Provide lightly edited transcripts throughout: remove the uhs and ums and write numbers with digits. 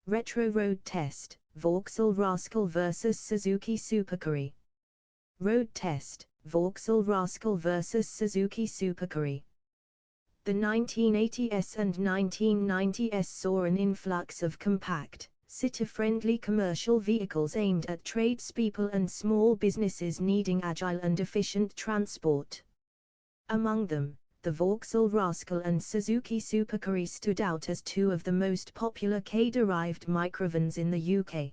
Retro Road Test, Vauxhall Rascal vs Suzuki Supercarry. Road Test, Vauxhall Rascal vs Suzuki Supercarry. The 1980s and 1990s saw an influx of compact, city-friendly commercial vehicles aimed at tradespeople and small businesses needing agile and efficient transport. Among them, the Vauxhall Rascal and Suzuki Supercarry stood out as two of the most popular K-derived microvans in the UK.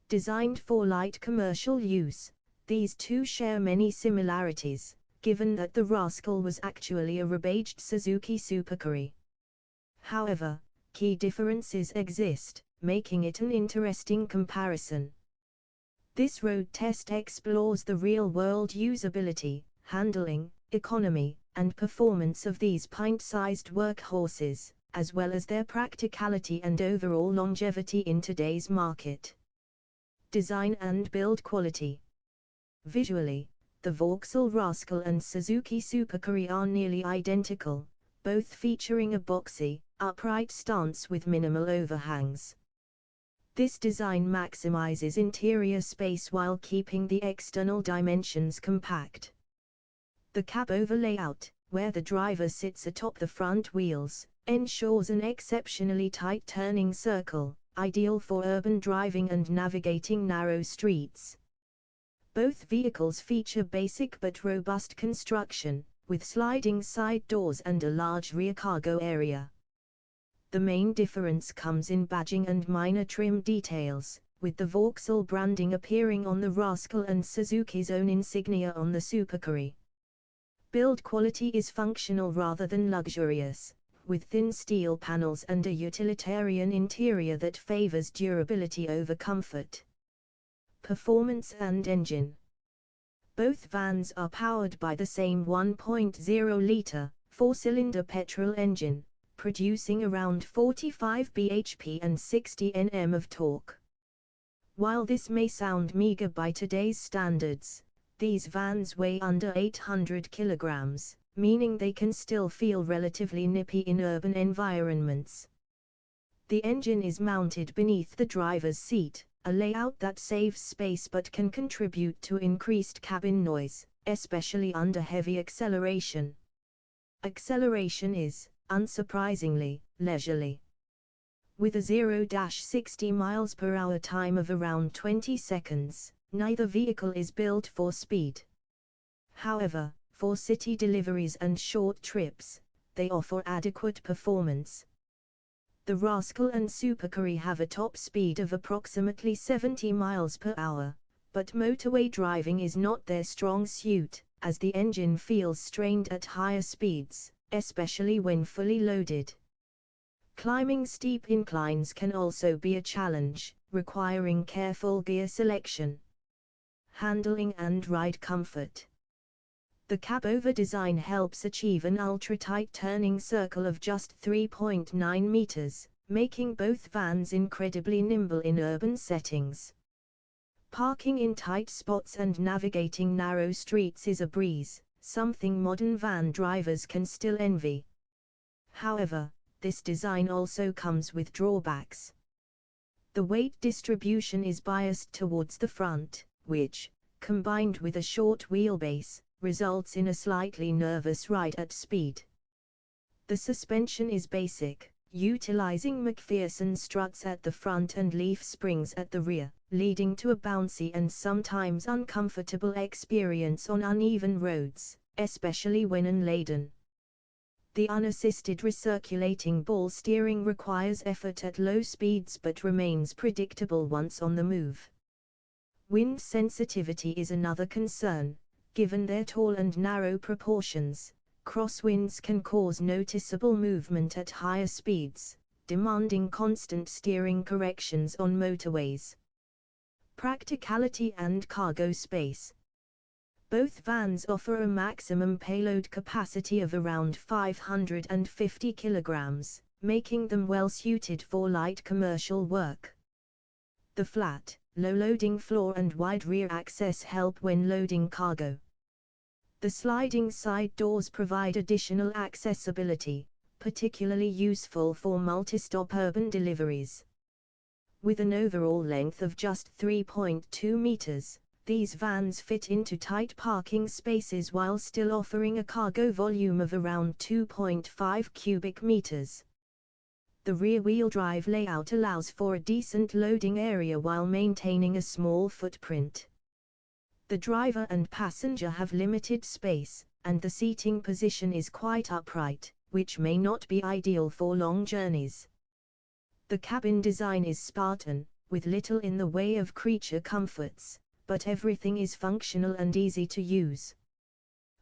Designed for light commercial use, these two share many similarities, given that the Rascal was actually a rebadged Suzuki Supercarry. However, key differences exist, making it an interesting comparison. This road test explores the real-world usability, handling, economy, and performance of these pint-sized workhorses, as well as their practicality and overall longevity in today's market. Design and build quality. Visually, the Vauxhall Rascal and Suzuki Supercarry are nearly identical, both featuring a boxy, upright stance with minimal overhangs. This design maximizes interior space while keeping the external dimensions compact. The cab-over layout, where the driver sits atop the front wheels, ensures an exceptionally tight turning circle, ideal for urban driving and navigating narrow streets. Both vehicles feature basic but robust construction, with sliding side doors and a large rear cargo area. The main difference comes in badging and minor trim details, with the Vauxhall branding appearing on the Rascal and Suzuki's own insignia on the Supercarry. Build quality is functional rather than luxurious, with thin steel panels and a utilitarian interior that favors durability over comfort. Performance and engine. Both vans are powered by the same 1.0-litre, four-cylinder petrol engine, producing around 45 bhp and 60 Nm of torque. While this may sound meager by today's standards, these vans weigh under 800 kilograms, meaning they can still feel relatively nippy in urban environments. The engine is mounted beneath the driver's seat, a layout that saves space but can contribute to increased cabin noise, especially under heavy acceleration. Acceleration is, unsurprisingly, leisurely. With a 0-60 mph time of around 20 seconds, neither vehicle is built for speed. However, for city deliveries and short trips, they offer adequate performance. The Rascal and Supercarry have a top speed of approximately 70 mph, but motorway driving is not their strong suit, as the engine feels strained at higher speeds, especially when fully loaded. Climbing steep inclines can also be a challenge, requiring careful gear selection. Handling and ride comfort. The cab-over design helps achieve an ultra-tight turning circle of just 3.9 meters, making both vans incredibly nimble in urban settings. Parking in tight spots and navigating narrow streets is a breeze, something modern van drivers can still envy. However, this design also comes with drawbacks. The weight distribution is biased towards the front, which, combined with a short wheelbase, results in a slightly nervous ride at speed. The suspension is basic, utilizing McPherson struts at the front and leaf springs at the rear, leading to a bouncy and sometimes uncomfortable experience on uneven roads, especially when unladen. The unassisted recirculating ball steering requires effort at low speeds but remains predictable once on the move. Wind sensitivity is another concern. Given their tall and narrow proportions, crosswinds can cause noticeable movement at higher speeds, demanding constant steering corrections on motorways. Practicality and cargo space. Both vans offer a maximum payload capacity of around 550 kilograms, making them well suited for light commercial work. The flat, low-loading floor and wide rear access help when loading cargo. The sliding side doors provide additional accessibility, particularly useful for multi-stop urban deliveries. With an overall length of just 3.2 meters, these vans fit into tight parking spaces while still offering a cargo volume of around 2.5 cubic meters. The rear-wheel drive layout allows for a decent loading area while maintaining a small footprint. The driver and passenger have limited space, and the seating position is quite upright, which may not be ideal for long journeys. The cabin design is Spartan, with little in the way of creature comforts, but everything is functional and easy to use.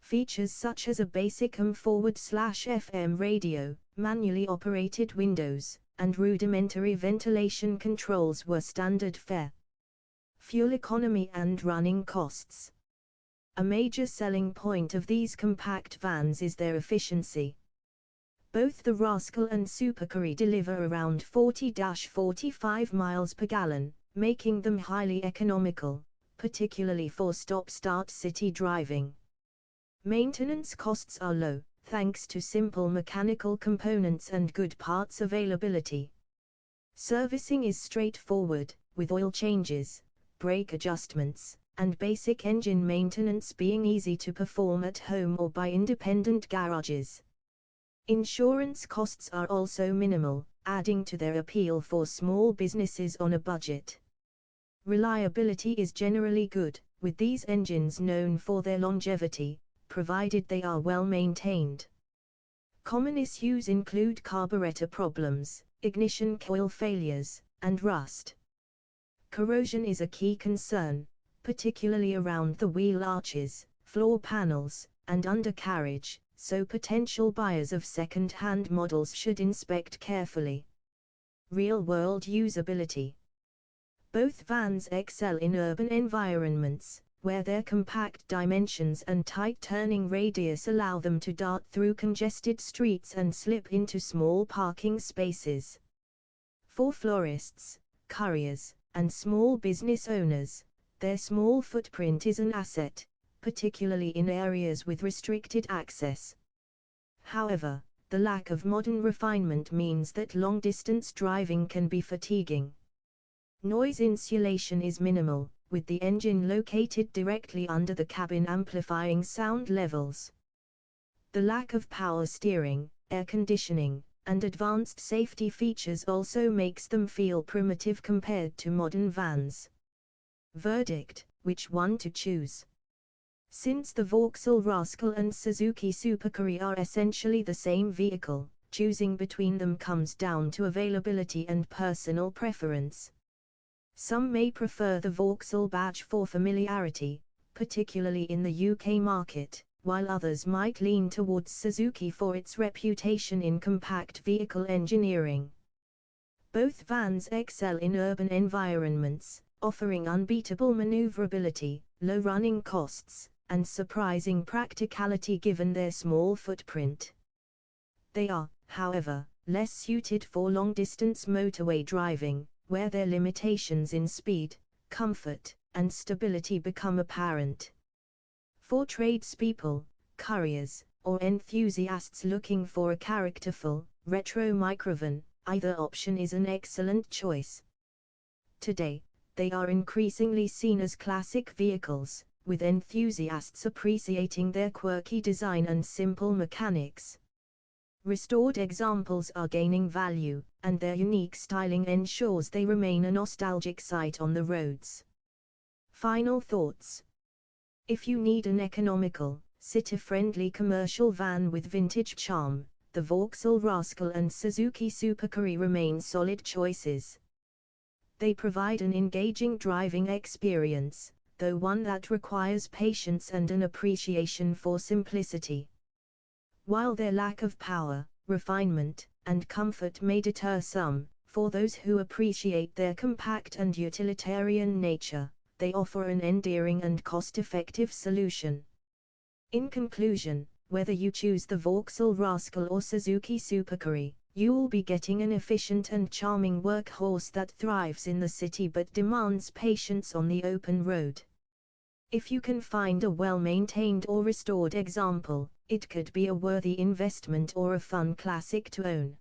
Features such as a basic AM/FM radio, manually operated windows, and rudimentary ventilation controls were standard fare. Fuel economy and running costs. A major selling point of these compact vans is their efficiency. Both the Rascal and Supercarry deliver around 40–45 miles per gallon, making them highly economical, particularly for stop-start city driving. Maintenance costs are low, thanks to simple mechanical components and good parts availability. Servicing is straightforward, with oil changes, brake adjustments, and basic engine maintenance being easy to perform at home or by independent garages. Insurance costs are also minimal, adding to their appeal for small businesses on a budget. Reliability is generally good, with these engines known for their longevity, provided they are well maintained. Common issues include carburetor problems, ignition coil failures, and rust. Corrosion is a key concern, particularly around the wheel arches, floor panels, and undercarriage, so potential buyers of second-hand models should inspect carefully. Real-world usability. Both vans excel in urban environments, where their compact dimensions and tight turning radius allow them to dart through congested streets and slip into small parking spaces. For florists, couriers, and small business owners, their small footprint is an asset, particularly in areas with restricted access. However, the lack of modern refinement means that long-distance driving can be fatiguing. Noise insulation is minimal, with the engine located directly under the cabin amplifying sound levels. The lack of power steering, air conditioning, and advanced safety features also makes them feel primitive compared to modern vans. Verdict: which one to choose? Since the Vauxhall Rascal and Suzuki Supercarry are essentially the same vehicle, choosing between them comes down to availability and personal preference. Some may prefer the Vauxhall badge for familiarity, particularly in the UK market, while others might lean towards Suzuki for its reputation in compact vehicle engineering. Both vans excel in urban environments, offering unbeatable maneuverability, low running costs, and surprising practicality given their small footprint. They are, however, less suited for long-distance motorway driving, where their limitations in speed, comfort, and stability become apparent. For tradespeople, couriers, or enthusiasts looking for a characterful, retro microvan, either option is an excellent choice. Today, they are increasingly seen as classic vehicles, with enthusiasts appreciating their quirky design and simple mechanics. Restored examples are gaining value, and their unique styling ensures they remain a nostalgic sight on the roads. Final thoughts. If you need an economical, city-friendly commercial van with vintage charm, the Vauxhall Rascal and Suzuki Supercarry remain solid choices. They provide an engaging driving experience, though one that requires patience and an appreciation for simplicity. While their lack of power, refinement, and comfort may deter some, for those who appreciate their compact and utilitarian nature, they offer an endearing and cost-effective solution. In conclusion, whether you choose the Vauxhall Rascal or Suzuki Supercarry, you will be getting an efficient and charming workhorse that thrives in the city but demands patience on the open road. If you can find a well-maintained or restored example, it could be a worthy investment or a fun classic to own.